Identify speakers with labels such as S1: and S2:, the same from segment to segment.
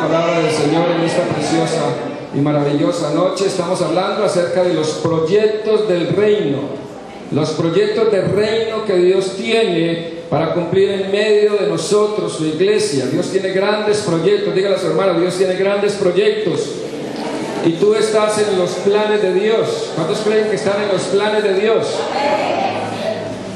S1: palabra del Señor en esta preciosa y maravillosa noche. Estamos hablando acerca de los proyectos del reino, los proyectos del reino que Dios tiene para cumplir en medio de nosotros, su iglesia. Dios tiene grandes proyectos. Dígale a su hermano, Dios tiene grandes proyectos. Y tú estás en los planes de Dios. ¿Cuántos creen que están en los planes de Dios?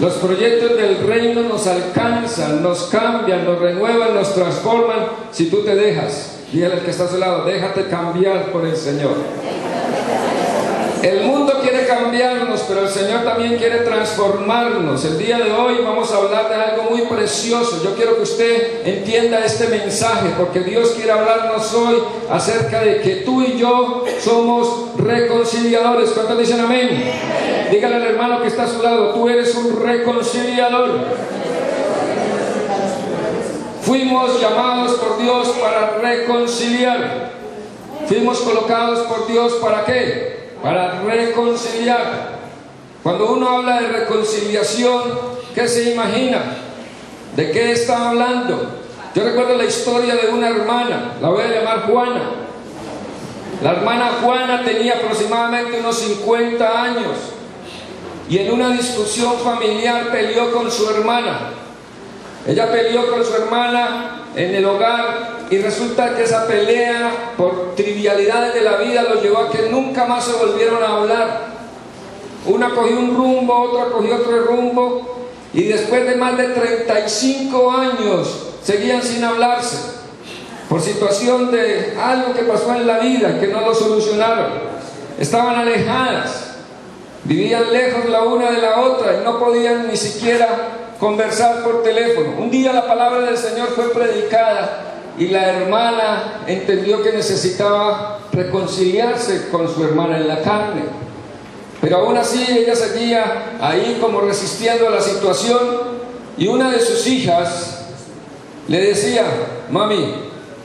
S1: Los proyectos del reino nos alcanzan, nos cambian, nos renuevan, nos transforman si tú te dejas. Dígale al que está a su lado, déjate cambiar por el Señor. El mundo quiere cambiarnos, pero el Señor también quiere transformarnos. El día de hoy vamos a hablar de algo muy precioso. Yo quiero que usted entienda este mensaje, porque Dios quiere hablarnos hoy acerca de que tú y yo somos reconciliadores. ¿Cuántos dicen amén? Dígale al hermano que está a su lado, tú eres un reconciliador. Fuimos llamados por Dios para reconciliar. Fuimos colocados por Dios ¿para qué? Para reconciliar. Cuando uno habla de reconciliación, ¿qué se imagina? ¿De qué está hablando? Yo recuerdo la historia de una hermana, la voy a llamar Juana. La hermana Juana tenía aproximadamente unos 50 años y en una discusión familiar peleó con su hermana. Ella peleó con su hermana en el hogar y resulta que esa pelea por trivialidades de la vida los llevó a que nunca más se volvieron a hablar. Una cogió un rumbo, otra cogió otro rumbo y después de más de 35 años seguían sin hablarse por situación de algo que pasó en la vida que no lo solucionaron. Estaban alejadas, vivían lejos la una de la otra y no podían ni siquiera conversar por teléfono. Un día la palabra del Señor fue predicada y la hermana entendió que necesitaba reconciliarse con su hermana en la carne, pero aún así ella seguía ahí como resistiendo a la situación. Y una de sus hijas le decía, mami,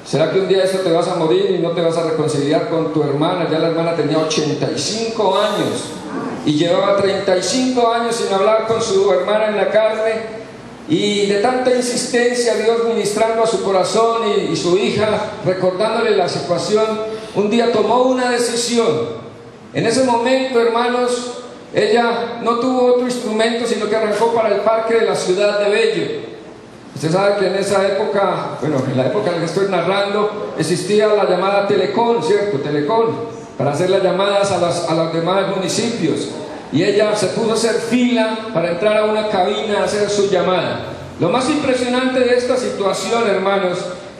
S1: ¿será que un día esto te vas a morir y no te vas a reconciliar con tu hermana? Ya la hermana tenía 85 años y llevaba 35 años sin hablar con su hermana en la carne. Y de tanta insistencia, Dios ministrando a su corazón y su hija recordándole la situación, un día tomó una decisión. En ese momento, hermanos, ella no tuvo otro instrumento sino que arrancó para el parque de la ciudad de Bello. Usted sabe que en esa época, bueno, en la época en la que estoy narrando, existía la llamada Telecom, ¿cierto? Telecom, para hacer las llamadas a los demás municipios. Y ella se puso a hacer fila para entrar a una cabina a hacer su llamada. Lo más impresionante de esta situación, hermanos,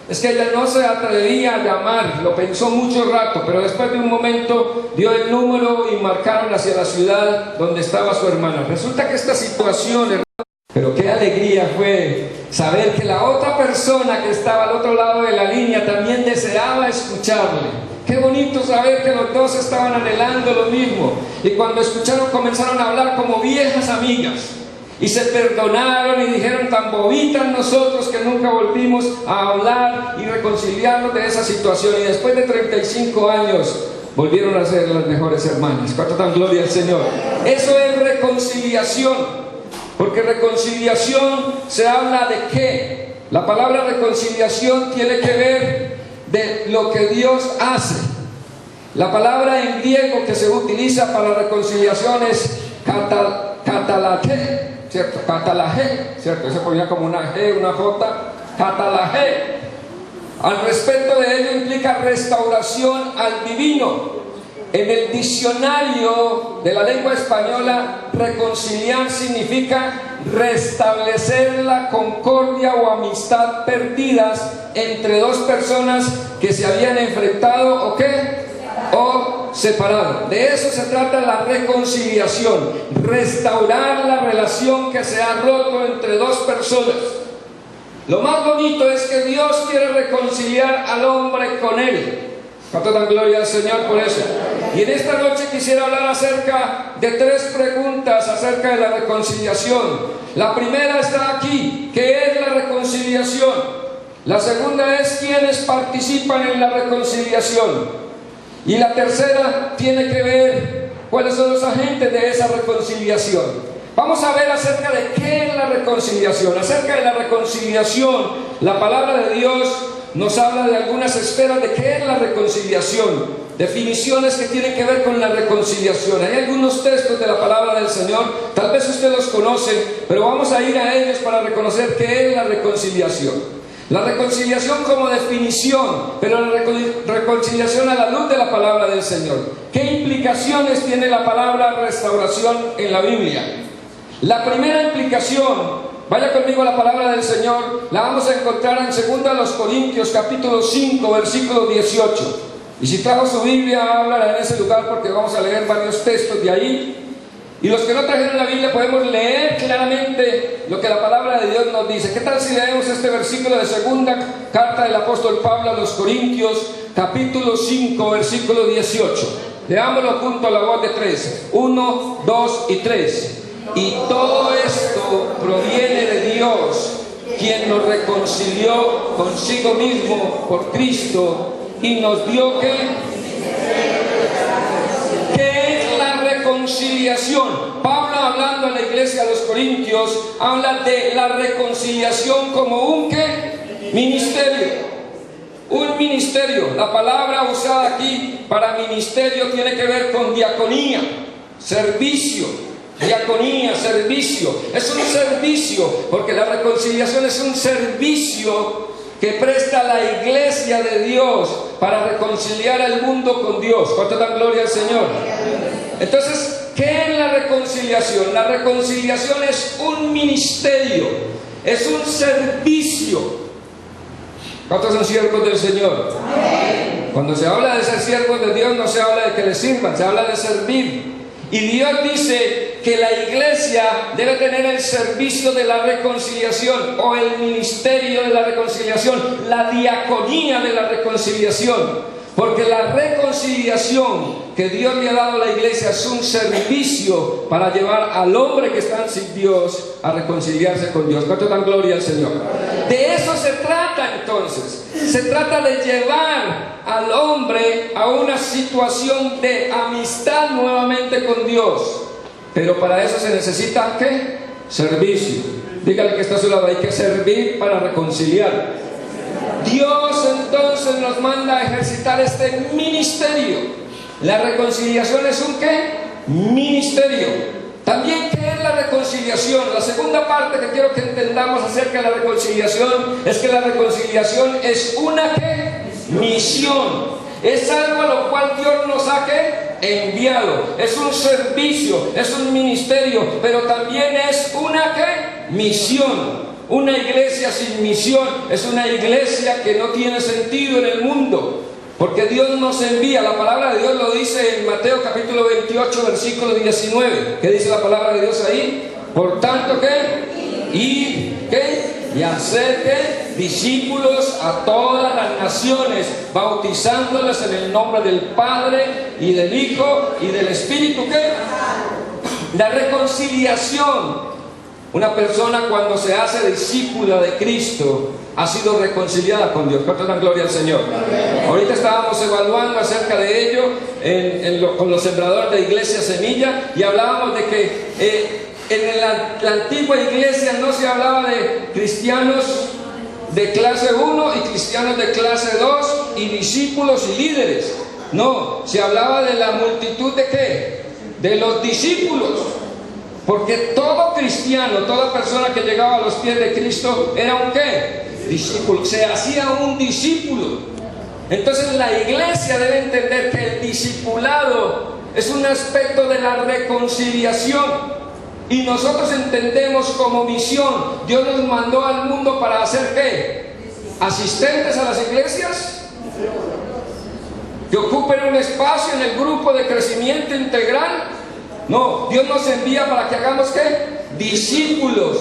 S1: es que ella no se atrevía a llamar, lo pensó mucho rato, pero después de un momento dio el número y marcaron hacia la ciudad donde estaba su hermana. Resulta que esta situación, hermanos, pero qué alegría fue saber que la otra persona que estaba al otro lado de la línea también deseaba escucharle. Qué bonito saber que los dos estaban anhelando lo mismo. Y cuando escucharon comenzaron a hablar como viejas amigas. Y se perdonaron y dijeron, tan bobitas nosotros que nunca volvimos a hablar y reconciliarnos de esa situación. Y después de 35 años volvieron a ser las mejores hermanas. ¿Cuánto dan gloria al Señor? Eso es reconciliación. Porque reconciliación se habla de qué. La palabra reconciliación tiene que ver de lo que Dios hace. La palabra en griego que se utiliza para reconciliación es katalage, ¿cierto? Katalage, ¿cierto? Se ponía como una G, una J, katalage. Al respecto de ello implica restauración al divino. En el diccionario de la lengua española, reconciliar significa restablecer la concordia o amistad perdidas entre dos personas que se habían enfrentado o qué, o separado. De eso se trata la reconciliación, restaurar la relación que se ha roto entre dos personas. Lo más bonito es que Dios quiere reconciliar al hombre con Él. ¿Cuánto dan gloria al Señor por eso? Y en esta noche quisiera hablar acerca de 3 preguntas acerca de la reconciliación. La primera está aquí, ¿qué es la reconciliación? La segunda es quiénes participan en la reconciliación. Y la tercera tiene que ver cuáles son los agentes de esa reconciliación. Vamos a ver acerca de qué es la reconciliación. Acerca de la reconciliación, la palabra de Dios nos habla de algunas esferas de qué es la reconciliación, definiciones que tienen que ver con la reconciliación. Hay algunos textos de la palabra del Señor, tal vez usted los conoce, pero vamos a ir a ellos para reconocer qué es la reconciliación. La reconciliación como definición, pero la reconciliación a la luz de la palabra del Señor. ¿Qué implicaciones tiene la palabra restauración en la Biblia? La primera implicación, vaya conmigo a la palabra del Señor, la vamos a encontrar en 2 Corintios capítulo 5, versículo 18. Y si trajo su Biblia, habla en ese lugar porque vamos a leer varios textos de ahí. Y los que no trajeron la Biblia podemos leer claramente lo que la palabra de Dios nos dice. ¿Qué tal si leemos este versículo de segunda carta del apóstol Pablo a los Corintios, capítulo 5, versículo 18? Leámoslo junto a la voz de 3. 1, 2 y 3. Y todo esto proviene de Dios, quien nos reconcilió consigo mismo por Cristo y nos dio ¿qué es la reconciliación? Pablo, hablando a la iglesia de los Corintios, habla de la reconciliación como un ¿qué? Ministerio. Un ministerio. La palabra usada aquí para ministerio tiene que ver con diaconía, servicio. Diaconía, servicio. Es un servicio, porque la reconciliación es un servicio que presta la iglesia de Dios para reconciliar al mundo con Dios. ¿Cuánto dan gloria al Señor? Entonces, ¿qué es la reconciliación? La reconciliación es un ministerio, es un servicio. ¿Cuántos son siervos del Señor? Cuando se habla de ser siervos de Dios, no se habla de que le sirvan, se habla de servir. Y Dios dice que la iglesia debe tener el servicio de la reconciliación, o el ministerio de la reconciliación, la diaconía de la reconciliación. Porque la reconciliación que Dios le ha dado a la iglesia es un servicio para llevar al hombre que está sin Dios a reconciliarse con Dios. ¿Cuánto dan gloria al Señor? De eso se trata entonces. Se trata de llevar al hombre a una situación de amistad nuevamente con Dios. Pero para eso se necesita ¿qué? Servicio. Dígale que está a su lado, hay que servir para reconciliar. Dios entonces nos manda a ejercitar este ministerio. La reconciliación es un ¿qué? Ministerio. También, ¿qué es la reconciliación? La segunda parte que quiero que entendamos acerca de la reconciliación es que la reconciliación es una ¿qué? Misión. Es algo a lo cual Dios nos ha ¿qué? Enviado. Es un servicio, es un ministerio, pero también es una ¿qué? Misión. Una iglesia sin misión es una iglesia que no tiene sentido en el mundo, porque Dios nos envía. La palabra de Dios lo dice en Mateo capítulo 28 versículo 19. ¿Qué dice la palabra de Dios ahí? Por tanto, ¿qué? Y ¿qué? Y hacer ¿qué? Discípulos a todas las naciones, bautizándolos en el nombre del Padre y del Hijo y del Espíritu ¿qué? La reconciliación. Una persona cuando se hace discípula de Cristo ha sido reconciliada con Dios. ¿Cuánto dan gloria al Señor? Ahorita estábamos evaluando acerca de ello con los sembradores de Iglesia Semilla, y hablábamos de que en la antigua iglesia no se hablaba de cristianos de clase 1 y cristianos de clase 2 y discípulos y líderes. No, se hablaba de la multitud de ¿qué? De los discípulos. Porque todo cristiano, toda persona que llegaba a los pies de Cristo era un ¿qué? Discípulo. Se hacía un discípulo. Entonces la iglesia debe entender que el discipulado es un aspecto de la reconciliación. Y nosotros entendemos como misión. Dios nos mandó al mundo para hacer ¿qué? Asistentes a las iglesias, que ocupen un espacio en el grupo de crecimiento integral. No, Dios nos envía para que hagamos ¿qué? Discípulos.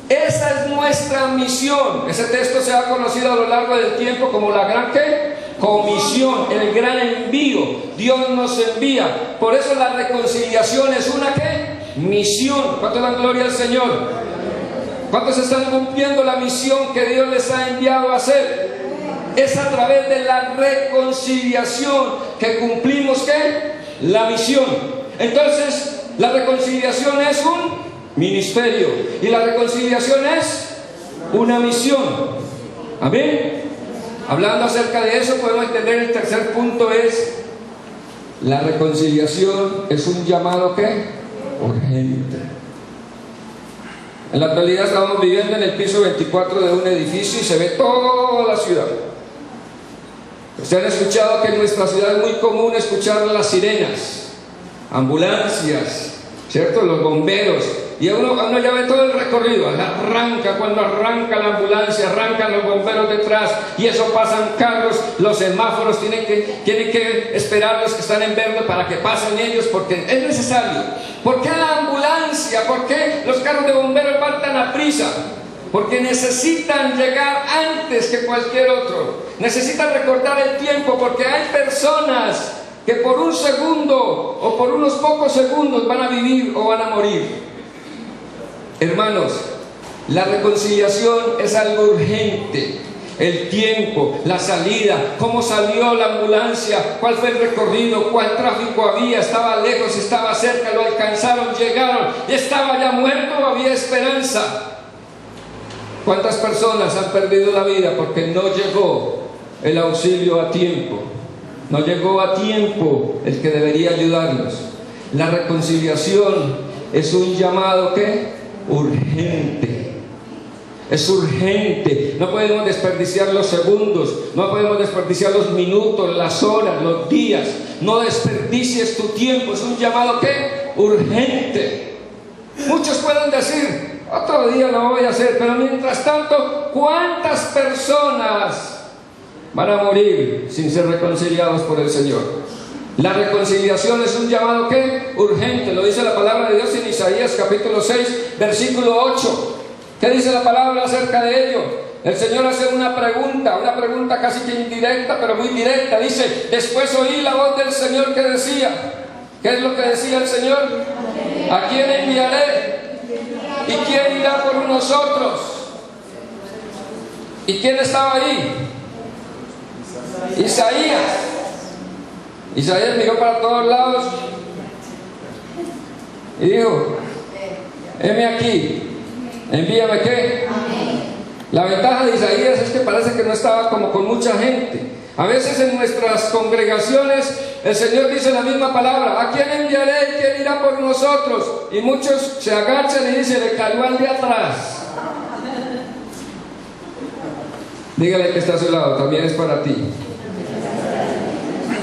S1: Esa es nuestra misión. Ese texto se ha conocido a lo largo del tiempo como la gran ¿qué? Comisión, el gran envío. Dios nos envía. Por eso la reconciliación es una ¿qué? Misión. ¿Cuánto dan gloria al Señor? ¿Cuántos están cumpliendo la misión que Dios les ha enviado a hacer? Es a través de la reconciliación que cumplimos ¿qué? La misión. Entonces, la reconciliación es un ministerio y la reconciliación es una misión. Amén. Hablando acerca de eso, podemos entender el tercer punto es: la reconciliación es un llamado ¿qué? Urgente. En la actualidad estamos viviendo en el piso 24 de un edificio y se ve toda la ciudad. Ustedes han escuchado que en nuestra ciudad es muy común escuchar las sirenas, ambulancias, ¿cierto? Los bomberos. Y uno ya ve todo el recorrido. Cuando arranca la ambulancia, arrancan los bomberos detrás, y eso pasan carros, los semáforos tienen que esperar los que están en verde para que pasen ellos, porque es necesario. ¿Por qué la ambulancia? ¿Por qué los carros de bomberos van tan a prisa? Porque necesitan llegar antes que cualquier otro. Necesitan recordar el tiempo, porque hay personas que por un segundo o por unos pocos segundos van a vivir o van a morir. Hermanos, la reconciliación es algo urgente. El tiempo, la salida, cómo salió la ambulancia, cuál fue el recorrido, cuál tráfico había, estaba lejos, estaba cerca, lo alcanzaron, llegaron, estaba ya muerto o había esperanza. ¿Cuántas personas han perdido la vida porque no llegó el auxilio a tiempo? No llegó a tiempo el que debería ayudarnos. La reconciliación es un llamado ¿qué? Urgente. Es urgente. No podemos desperdiciar los segundos, no podemos desperdiciar los minutos, las horas, los días. No desperdicies tu tiempo. Es un llamado ¿qué? Urgente. Muchos pueden decir: otro día lo voy a hacer, pero mientras tanto, ¿cuántas personas van a morir sin ser reconciliados por el Señor? La reconciliación es un llamado ¿qué? Urgente. Lo dice la palabra de Dios en Isaías capítulo 6 versículo 8. ¿Qué dice la palabra acerca de ello? El Señor hace una pregunta casi que indirecta, pero muy directa. Dice: después oí la voz del Señor que decía. ¿Qué es lo que decía el Señor? ¿A quién enviaré? ¿Y quién irá por nosotros? ¿Y quién estaba ahí? Isaías. Isaías miró para todos lados y dijo: heme aquí, envíame ¿qué? La ventaja de Isaías es que parece que no estaba como con mucha gente. A veces en nuestras congregaciones el Señor dice la misma palabra: ¿a quién enviaré y quién irá por nosotros? Y muchos se agachan y dicen: le cayó al de atrás. Dígale que está a su lado, también es para ti.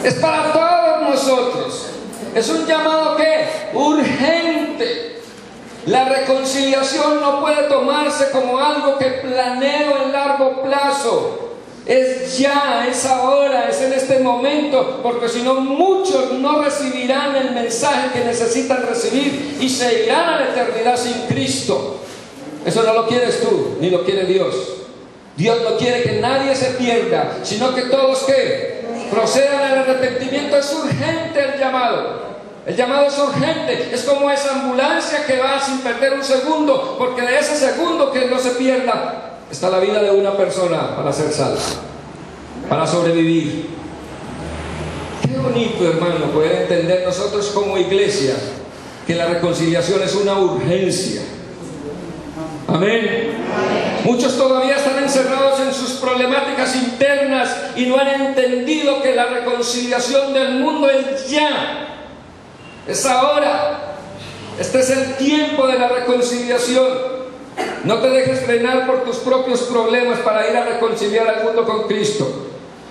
S1: Es para todos nosotros. Es un llamado ¿qué? Urgente. La reconciliación no puede tomarse como algo que planeo en largo plazo. Es ya, es ahora, es en este momento, porque si no, muchos no recibirán el mensaje que necesitan recibir y se irán a la eternidad sin Cristo. Eso no lo quieres tú, ni lo quiere Dios. Dios no quiere que nadie se pierda, sino que todos ¿qué? Procedan al arrepentimiento. Es urgente el llamado. El llamado es urgente. Es como esa ambulancia que va sin perder un segundo, porque de ese segundo que no se pierda está la vida de una persona para ser salva, para sobrevivir. Qué bonito, hermano, poder entender nosotros como iglesia que la reconciliación es una urgencia. Amén. Muchos todavía están encerrados en sus problemáticas internas y no han entendido que la reconciliación del mundo es ya, es ahora. Este es el tiempo de la reconciliación. No te dejes frenar por tus propios problemas para ir a reconciliar al mundo con Cristo.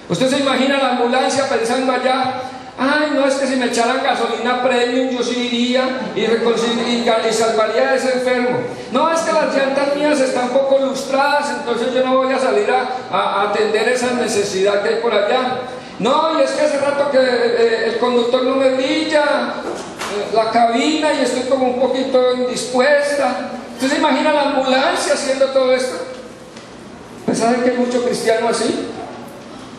S1: Usted se imagina la ambulancia pensando allá: ay, no, es que si me echaran gasolina premium yo sí iría y salvaría a ese enfermo. No, es que las llantas mías están poco lustradas, entonces yo no voy a salir a atender esa necesidad que hay por allá. No, y es que hace rato que el conductor no me brilla la cabina y estoy como un poquito indispuesta. ¿Usted se imagina la ambulancia haciendo todo esto? Pues ¿saben que hay mucho cristiano así?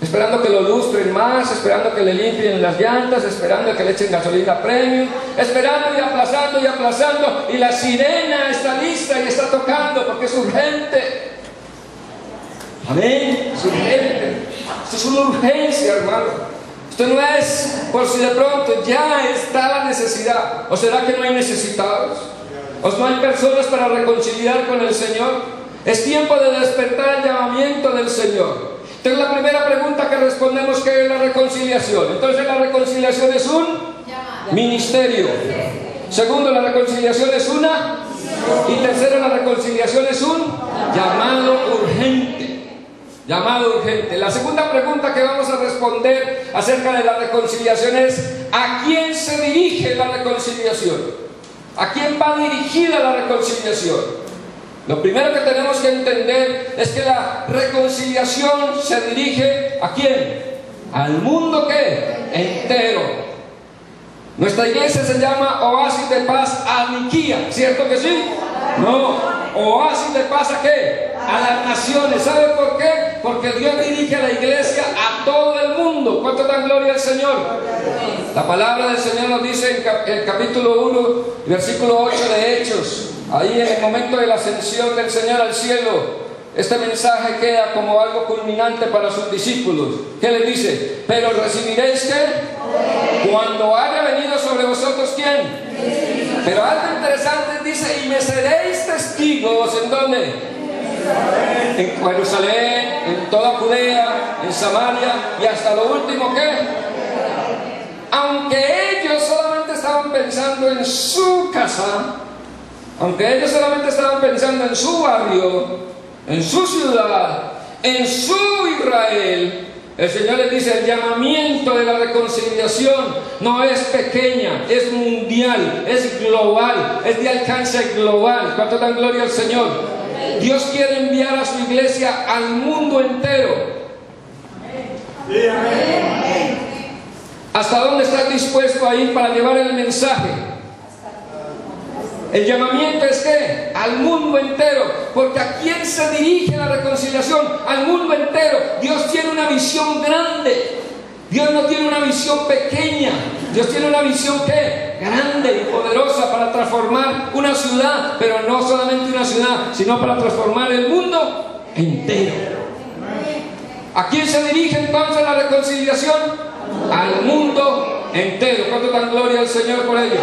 S1: Esperando que lo lustren más, esperando que le limpien las llantas, esperando que le echen gasolina premium, esperando y aplazando, y la sirena está lista y está tocando porque es urgente. Amén, es urgente. Esto es una urgencia, hermano. Esto no es por si de pronto ya está la necesidad. ¿O será que no hay necesitados? ¿O no hay personas para reconciliar con el Señor? Es tiempo de despertar el llamamiento del Señor. Entonces la primera pregunta que respondemos, ¿qué es la reconciliación? Entonces la reconciliación es un ministerio. Segundo, la reconciliación es una. Y tercero, la reconciliación es un llamado urgente. Llamado urgente. La segunda pregunta que vamos a responder acerca de la reconciliación es: ¿a quién se dirige la reconciliación? ¿A quién va dirigida la reconciliación? Lo primero que tenemos que entender es que la reconciliación se dirige ¿a quién? Al mundo ¿qué? Entero. Nuestra iglesia se llama Oasis de Paz Aniquía, ¿cierto que sí? No, Oasis de Paz ¿a qué? A las naciones. ¿Sabe por qué? Porque Dios dirige a la iglesia a todo el mundo. ¿Cuánto dan gloria al Señor? La palabra del Señor nos dice en el capítulo 1, versículo 8 de Hechos, ahí en el momento de la ascensión del Señor al cielo, este mensaje queda como algo culminante para sus discípulos. ¿Qué les dice? Pero recibiréis ¿qué? Cuando haya venido sobre vosotros ¿quién? Pero algo interesante dice: y me seréis testigos. ¿En dónde? En Jerusalén, en toda Judea, en Samaria y hasta lo último ¿qué? Aunque ellos solamente estaban pensando en su casa, aunque ellos solamente estaban pensando en su barrio, en su ciudad, en su Israel, el Señor les dice: el llamamiento de la reconciliación no es pequeña, es mundial, es global, es de alcance global. ¿Cuánto dan gloria al Señor? Dios quiere enviar a su iglesia al mundo entero. ¿Hasta dónde estás dispuesto a ir para llevar el mensaje? El llamamiento es ¿qué? Al mundo entero. Porque ¿a quién se dirige la reconciliación? Al mundo entero. Dios tiene una visión grande. Dios no tiene una visión pequeña. Dios tiene una visión ¿qué? Grande y poderosa para transformar una ciudad. Pero no solamente una ciudad, sino para transformar el mundo entero. ¿A quién se dirige entonces la reconciliación? Al mundo entero. ¿Cuánto dan gloria al Señor por ello?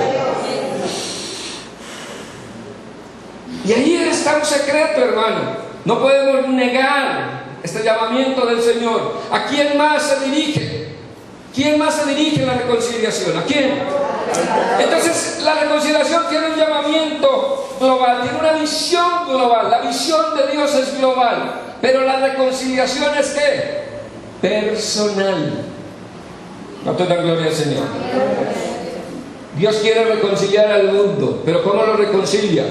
S1: Y ahí está un secreto, hermano. No podemos negar este llamamiento del Señor. ¿A quién más se dirige? ¿Quién más se dirige en la reconciliación? ¿A quién? Entonces la reconciliación tiene un llamamiento global, tiene una visión global. La visión de Dios es global, pero la reconciliación es ¿qué? Personal. No te dan gloria al Señor. Dios quiere reconciliar al mundo, pero ¿cómo lo reconcilia?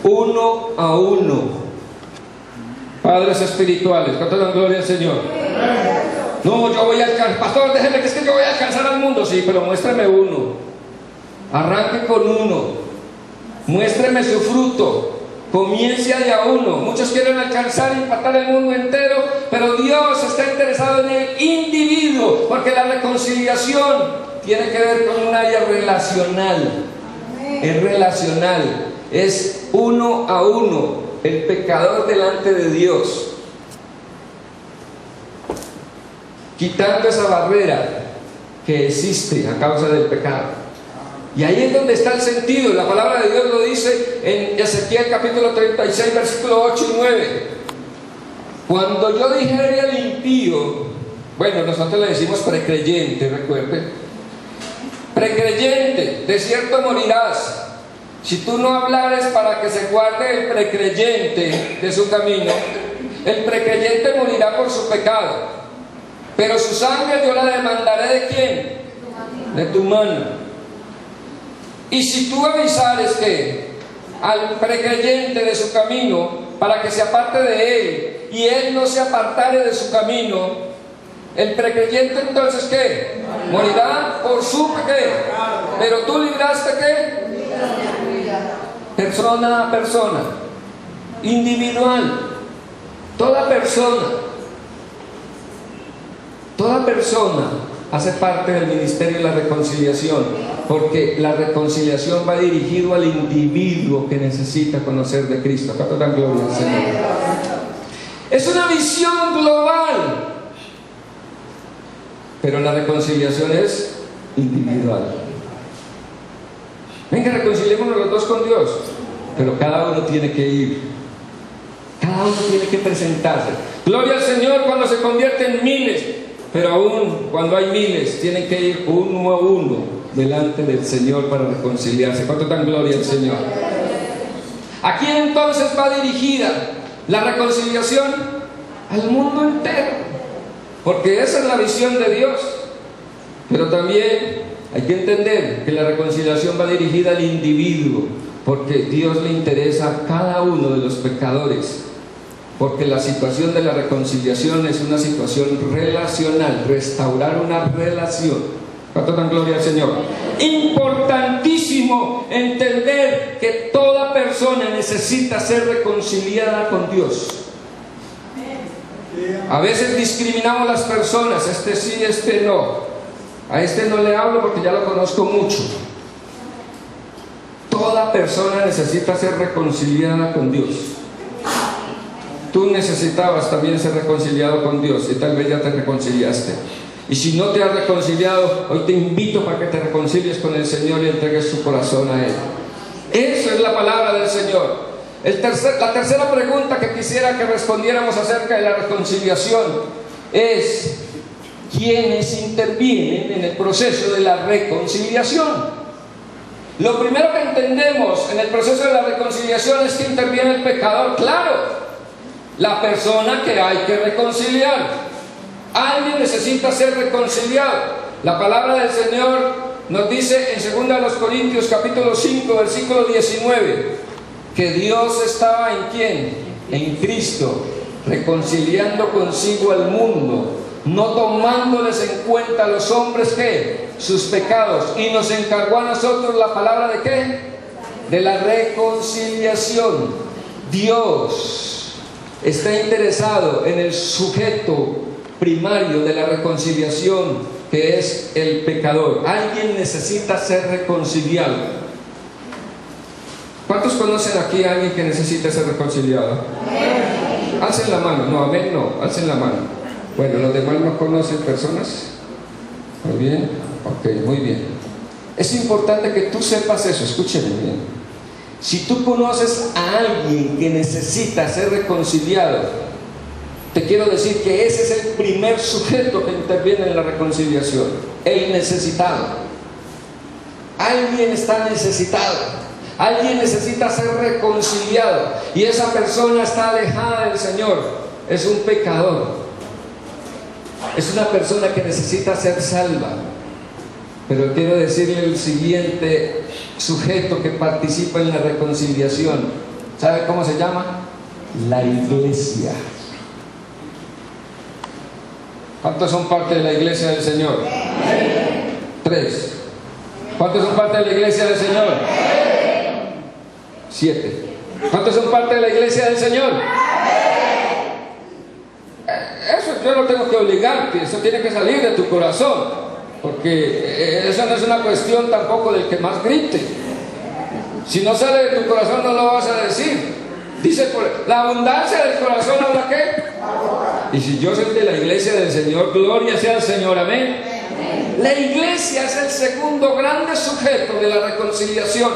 S1: Uno a uno. Padres espirituales, ¿cuánto dan gloria al Señor? No, yo voy a alcanzar, pastor, déjeme que es que yo voy a alcanzar al mundo. Sí, pero muéstrame uno. Arranque con uno. Muéstreme su fruto. Comience de a uno. Muchos quieren alcanzar y impactar el mundo entero, pero Dios está interesado en el individuo, porque la reconciliación tiene que ver con un área relacional. Es relacional. Es uno a uno, el pecador delante de Dios, quitando esa barrera que existe a causa del pecado. Y ahí es donde está el sentido. La palabra de Dios lo dice en Ezequiel capítulo 36, versículo 8 y 9. Cuando yo dijere al impío, bueno, nosotros le decimos precreyente, recuerden, precreyente, de cierto morirás. Si tú no hablares para que se guarde el precreyente de su camino, el precreyente morirá por su pecado, pero su sangre yo la demandaré ¿de quién? De tu mano. Y si tú avisares que al precreyente de su camino para que se aparte de él, y él no se apartare de su camino, el precreyente entonces ¿qué? Morirá por su pecado. Pero tú libraste ¿qué? Persona a persona, individual. Toda persona hace parte del ministerio de la reconciliación, porque la reconciliación va dirigido al individuo que necesita conocer de Cristo. ¿Cuánto dan gloria al Señor? Es una visión global, pero la reconciliación es individual. Venga, reconciliémonos los dos con Dios, pero cada uno tiene que ir, cada uno tiene que presentarse. Gloria al Señor cuando se convierten miles, pero aún cuando hay miles, tienen que ir uno a uno delante del Señor para reconciliarse. ¿Cuánto dan gloria al Señor? ¿A quién entonces va dirigida la reconciliación? Al mundo entero, porque esa es la visión de Dios. Pero también hay que entender que la reconciliación va dirigida al individuo, porque Dios le interesa a cada uno de los pecadores, porque la situación de la reconciliación es una situación relacional, restaurar una relación. ¿Cuánto dan gloria al Señor? Importantísimo entender que toda persona necesita ser reconciliada con Dios. A veces discriminamos a las personas, este sí, este no. A este no le hablo porque ya lo conozco mucho. Toda persona necesita ser reconciliada con Dios. Tú necesitabas también ser reconciliado con Dios y tal vez ya te reconciliaste. Y si no te has reconciliado, hoy te invito para que te reconcilies con el Señor y entregues tu corazón a Él. Eso es la palabra del Señor. La tercera pregunta que quisiera que respondiéramos acerca de la reconciliación es: ¿quiénes intervienen en el proceso de la reconciliación? Lo primero que entendemos en el proceso de la reconciliación es que interviene el pecador. Claro, la persona que hay que reconciliar. Alguien necesita ser reconciliado. La palabra del Señor nos dice en 2 Corintios capítulo 5 versículo 19 que Dios estaba ¿en quién? En Cristo, reconciliando consigo al mundo, no tomándoles en cuenta a los hombres ¿qué? Sus pecados, y nos encargó a nosotros la palabra ¿de qué? De la reconciliación. Dios está interesado en el sujeto primario de la reconciliación, que es el pecador. Alguien necesita ser reconciliado. ¿Cuántos conocen aquí a alguien que necesita ser reconciliado? Alcen la mano. No, amén, no, alcen la mano. Bueno, ¿los demás no conocen personas? Muy bien, ok, muy bien. Es importante que tú sepas eso, escúcheme bien. Si tú conoces a alguien que necesita ser reconciliado, te quiero decir que ese es el primer sujeto que interviene en la reconciliación, el necesitado. Alguien está necesitado, alguien necesita ser reconciliado, y esa persona está alejada del Señor, es un pecador, es una persona que necesita ser salva. Pero quiero decirle el siguiente sujeto que participa en la reconciliación. ¿Sabe cómo se llama? La iglesia. ¿Cuántos son parte de la iglesia del Señor? 3. ¿Cuántos son parte de la iglesia del Señor? 7. ¿Cuántos son parte de la iglesia del Señor? Eso yo no tengo que obligarte, eso tiene que salir de tu corazón, porque eso no es una cuestión tampoco del que más grite. Si no sale de tu corazón no lo vas a decir. Dice, la abundancia del corazón habla ¿qué? Y si yo soy de la iglesia del Señor, gloria sea al Señor, amén. La iglesia es el segundo grande sujeto de la reconciliación.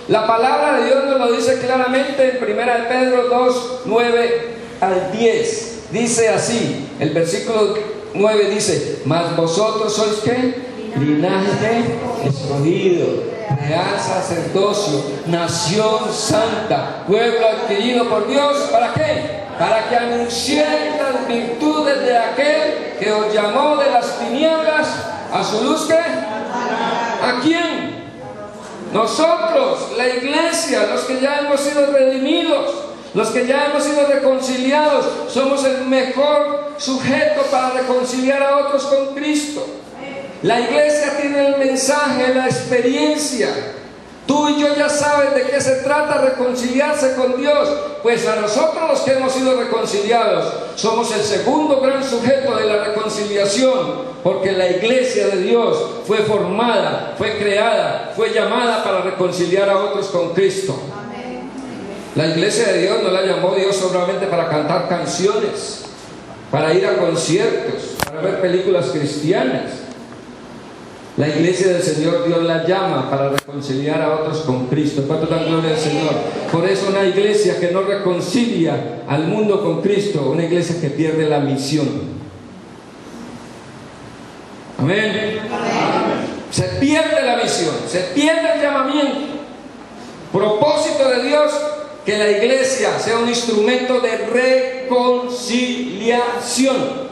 S1: La palabra de Dios nos lo dice claramente en 1 Pedro 2, 9 al 10. Dice así, el versículo 9 dice: mas vosotros sois ¿qué? Linaje escogido, real sacerdocio, nación santa, pueblo adquirido por Dios. ¿Para qué? Para que anunciéis las virtudes de aquel que os llamó de las tinieblas a su luz. ¿Qué? ¿A quién? Nosotros, la iglesia, los que ya hemos sido redimidos, los que ya hemos sido reconciliados, somos el mejor sujeto para reconciliar a otros con Cristo. La iglesia tiene el mensaje, la experiencia. Tú y yo ya sabes de qué se trata reconciliarse con Dios. Pues a nosotros los que hemos sido reconciliados, somos el segundo gran sujeto de la reconciliación, porque la iglesia de Dios fue formada, fue creada, fue llamada para reconciliar a otros con Cristo. La iglesia de Dios no la llamó Dios solamente para cantar canciones, para ir a conciertos, para ver películas cristianas. La iglesia del Señor, Dios la llama para reconciliar a otros con Cristo. ¿Cuánto dan gloria al Señor? Por eso una iglesia que no reconcilia al mundo con Cristo, una iglesia que pierde la misión. Amén. Se pierde la misión, se pierde el llamamiento. Propósito de Dios, que la iglesia sea un instrumento de reconciliación.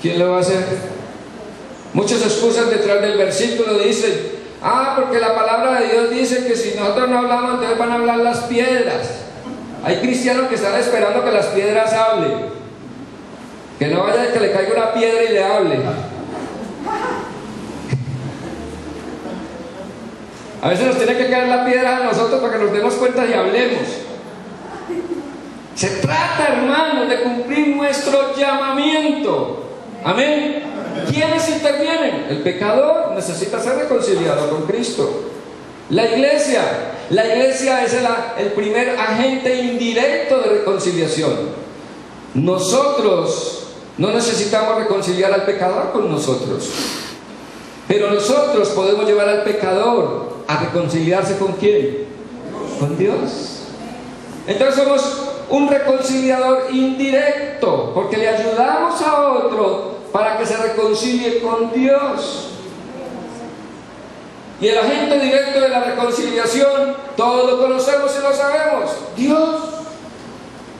S1: ¿Quién lo va a hacer? Muchas excusas detrás del versículo dicen: porque la palabra de Dios dice que si nosotros no hablamos, entonces van a hablar las piedras. Hay cristianos que están esperando que las piedras hablen, que no vaya que le caiga una piedra y le hable. A veces nos tiene que caer la piedra a nosotros para que nos demos cuenta y hablemos. Se trata, hermanos, de cumplir nuestro llamamiento. Amén. ¿Quiénes intervienen? El pecador necesita ser reconciliado con Cristo. La iglesia es el primer agente indirecto de reconciliación. Nosotros no necesitamos reconciliar al pecador con nosotros, pero nosotros podemos llevar al pecador a reconciliarse ¿con quién? Con Dios. Entonces somos un reconciliador indirecto, porque le ayudamos a otro para que se reconcilie con Dios. Y el agente directo de la reconciliación, todos lo conocemos y lo sabemos: Dios.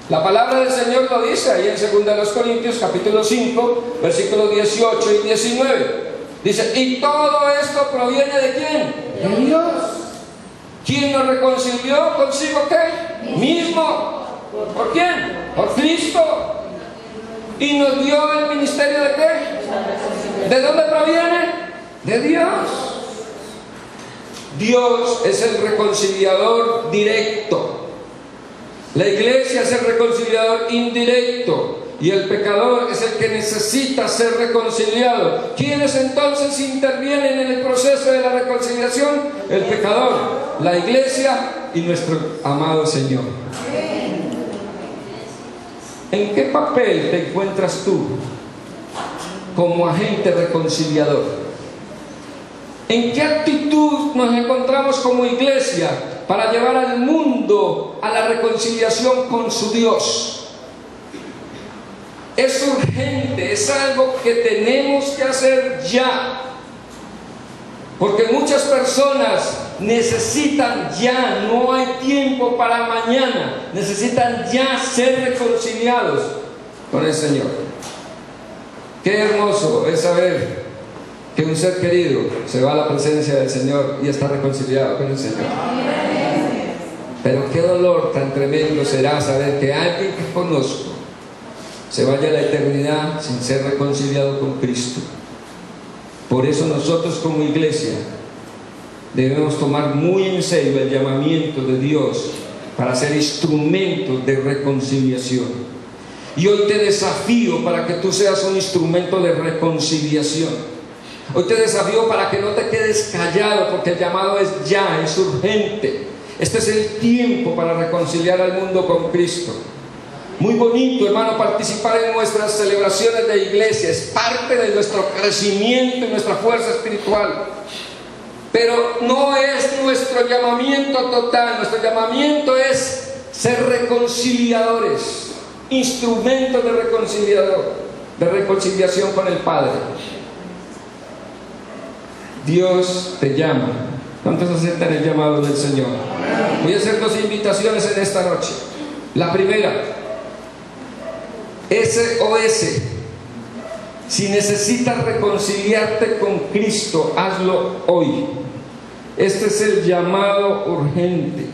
S1: La palabra del Señor lo dice ahí en 2 Corintios capítulo 5, versículos 18 y 19. Dice: y todo esto proviene ¿de quién? De Dios. ¿Quién nos reconcilió consigo qué? Mismo. ¿Por quién? Por Cristo. Y nos dio el ministerio ¿de qué? ¿De dónde proviene? De Dios. Dios es el reconciliador directo. La iglesia es el reconciliador indirecto. Y el pecador es el que necesita ser reconciliado. ¿Quiénes entonces intervienen en el proceso de la reconciliación? El pecador, la iglesia y nuestro amado Señor. ¿En qué papel te encuentras tú como agente reconciliador? ¿En qué actitud nos encontramos como iglesia para llevar al mundo a la reconciliación con su Dios? Es urgente, es algo que tenemos que hacer ya, porque muchas personas necesitan ya, no hay tiempo para mañana, necesitan ya ser reconciliados con el Señor. Qué hermoso es saber que un ser querido se va a la presencia del Señor y está reconciliado con el Señor. Pero qué dolor tan tremendo será saber que alguien que conozco se vaya a la eternidad sin ser reconciliado con Cristo. Por eso nosotros como iglesia debemos tomar muy en serio el llamamiento de Dios para ser instrumentos de reconciliación. Y hoy te desafío para que tú seas un instrumento de reconciliación. Hoy te desafío para que no te quedes callado, porque el llamado es ya, es urgente. Este es el tiempo para reconciliar al mundo con Cristo. Muy bonito, hermano, participar en nuestras celebraciones de iglesia. Es parte de nuestro crecimiento y nuestra fuerza espiritual. Pero no es nuestro llamamiento total. Nuestro llamamiento es ser reconciliadores, instrumentos de reconciliación con el Padre. Dios te llama. ¿Cuántos aceptan el llamado del Señor? Voy a hacer 2 invitaciones en esta noche. La primera: SOS. Si necesitas reconciliarte con Cristo, hazlo hoy. Este es el llamado urgente.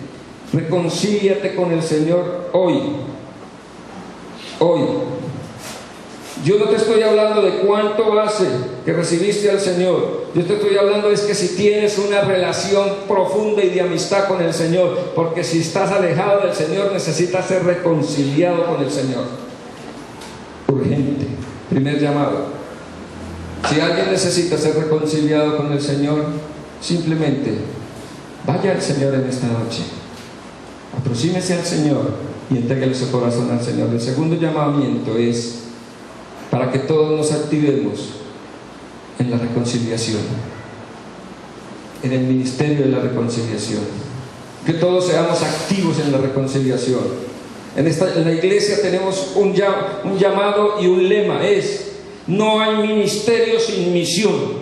S1: Reconcíliate con el Señor hoy. Hoy. Yo no te estoy hablando de cuánto hace que recibiste al Señor. Yo te estoy hablando es que si tienes una relación profunda y de amistad con el Señor, porque si estás alejado del Señor necesitas ser reconciliado con el Señor. Urgente. Primer llamado. Si alguien necesita ser reconciliado con el Señor, simplemente vaya al Señor en esta noche. Aproxímese al Señor y entréguele su corazón al Señor. El segundo llamamiento es para que todos nos activemos en la reconciliación, en el ministerio de la reconciliación, que todos seamos activos en la reconciliación. En la iglesia tenemos un llamado y un lema, es: no hay ministerio sin misión.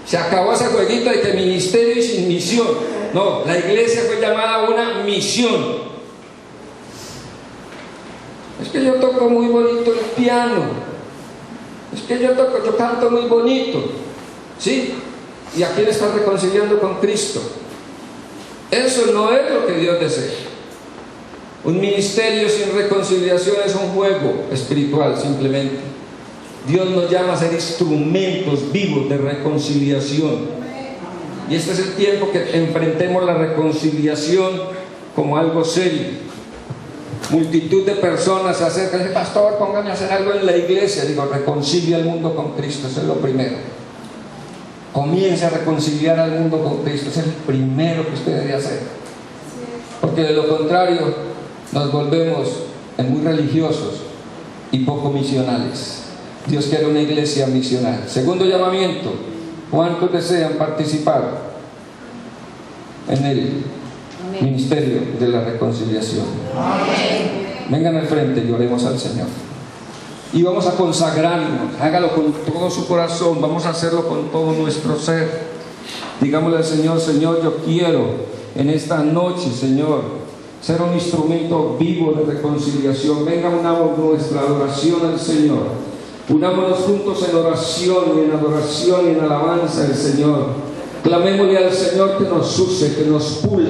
S1: Se acabó ese jueguito de que ministerio y sin misión. No, la iglesia fue llamada a una misión. Es que yo toco muy bonito el piano, es que yo canto muy bonito, ¿sí? ¿Y a quién estás reconciliando con Cristo? Eso no es lo que Dios desea. Un ministerio sin reconciliación es un juego espiritual simplemente. Dios nos llama a ser instrumentos vivos de reconciliación. Y este es el tiempo que enfrentemos la reconciliación como algo serio. Multitud de personas se acercan y dicen: pastor, póngame a hacer algo en la iglesia. Digo: reconcilia al mundo con Cristo, eso es lo primero. Comience a reconciliar al mundo con Cristo, eso es el primero que usted debe hacer. Porque de lo contrario nos volvemos muy religiosos y poco misionales. Dios quiere una iglesia misional. Segundo llamamiento: ¿cuántos desean participar en el ministerio de la reconciliación? Amén. Vengan al frente y oremos al Señor. Y vamos a consagrarnos. Hágalo con todo su corazón. Vamos a hacerlo con todo nuestro ser. Digámosle al Señor: Señor, yo quiero en esta noche, Señor, ser un instrumento vivo de reconciliación. Venga, unamos nuestra adoración al Señor. Unámonos juntos en oración y en adoración y en alabanza al Señor. Clamémosle al Señor que nos use, que nos pula,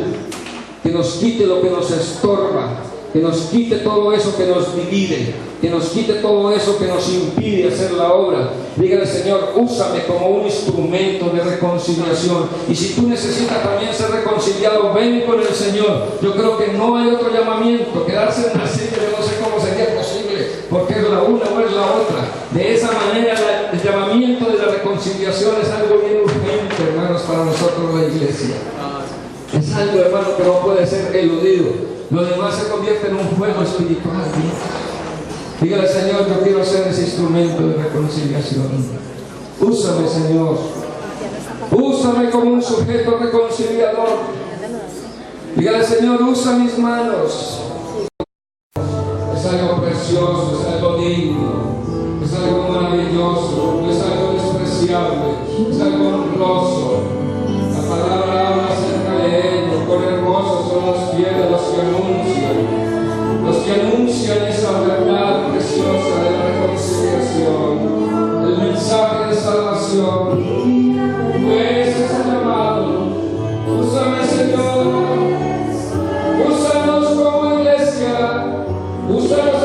S1: que nos quite lo que nos estorba, que nos quite todo eso que nos divide, que nos quite todo eso que nos impide hacer la obra. Dígale: Señor, úsame como un instrumento de reconciliación. Y si tú necesitas también ser reconciliado, ven con el Señor. Yo creo que no hay otro llamamiento. Quedarse en una silla, yo no sé cómo sería posible, porque es la una o es la otra. De esa manera el llamamiento de la reconciliación es algo bien urgente, hermanos, para nosotros la iglesia. Es algo, hermano, que no puede ser eludido. Lo demás se convierte en un juego espiritual. Dígale: Señor, yo quiero ser ese instrumento de reconciliación. Úsame, Señor. Úsame como un sujeto reconciliador. Dígale: Señor, usa mis manos. Es algo precioso, es algo digno, es algo maravilloso, es algo despreciable, es algo honroso. La palabra habla acerca de ello. Cuán hermosos son los pies de los que anuncian esa verdad preciosa de la reconciliación, el mensaje de salvación. Pues ese llamado, úsame, Señor, úsanos como iglesia, úsanos